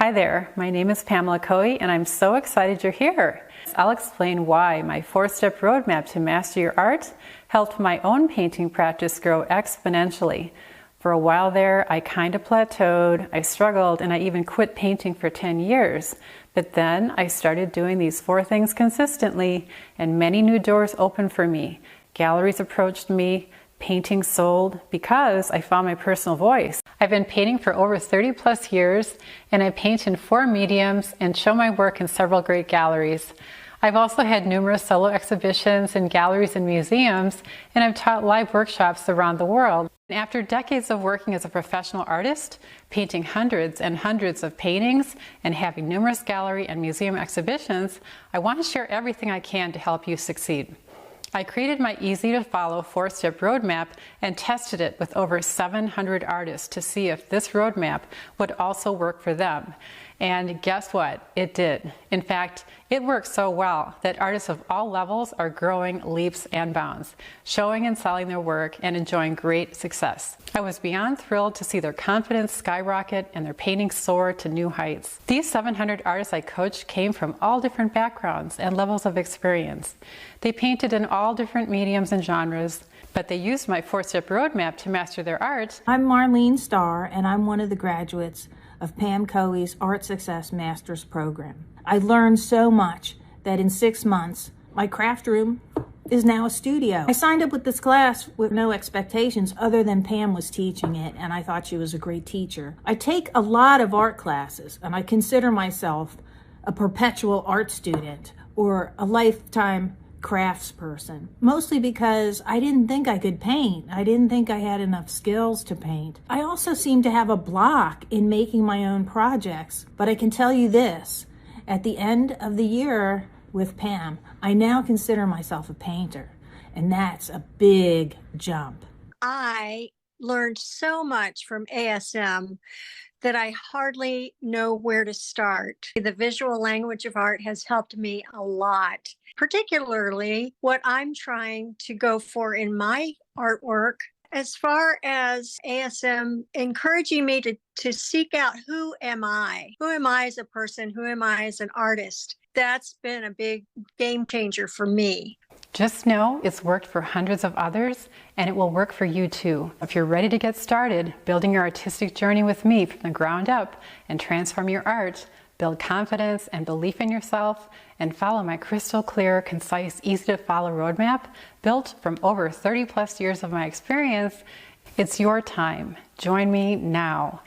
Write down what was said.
Hi there, my name is Pamela Coey and I'm so excited you're here. I'll explain why my 4-step roadmap to master your art helped my own painting practice grow exponentially. For a while there, I kind of plateaued, I struggled, and I even quit painting for 10 years. But then I started doing these 4 things consistently and many new doors opened for me. Galleries approached me, paintings sold, because I found my personal voice. I've been painting for over 30 plus years, and I paint in 4 mediums and show my work in several great galleries. I've also had numerous solo exhibitions in galleries and museums, and I've taught live workshops around the world. After decades of working as a professional artist, painting hundreds and hundreds of paintings, and having numerous gallery and museum exhibitions, I want to share everything I can to help you succeed. I created my easy-to-follow 4-step roadmap and tested it with over 700 artists to see if this roadmap would also work for them. And guess what? It did. In fact, it works so well that artists of all levels are growing leaps and bounds, showing and selling their work and enjoying great success. I was beyond thrilled to see their confidence skyrocket and their paintings soar to new heights. These 700 artists I coached came from all different backgrounds and levels of experience. They painted in all different mediums and genres, but they used my 4-step roadmap to master their art. I'm Marlene Starr, and I'm one of the graduates of Pam Coey's Art Success Masters program. I learned so much that in 6 months, my craft room is now a studio. I signed up with this class with no expectations other than Pam was teaching it, and I thought she was a great teacher. I take a lot of art classes, and I consider myself a perpetual art student or a lifetime crafts person, mostly because I didn't think I could paint. I didn't think I had enough skills to paint. I also seem to have a block in making my own projects, but I can tell you this, at the end of the year with Pam, I now consider myself a painter, and that's a big jump. I learned so much from ASM that I hardly know where to start. The visual language of art has helped me a lot, particularly what I'm trying to go for in my artwork. As far as ASM encouraging me to seek out who am I? Who am I as a person? Who am I as an artist? That's been a big game changer for me. Just know it's worked for hundreds of others, and it will work for you too. If you're ready to get started building your artistic journey with me from the ground up and transform your art, build confidence and belief in yourself, and follow my crystal clear, concise, easy to follow roadmap built from over 30 plus years of my experience, it's your time. Join me now.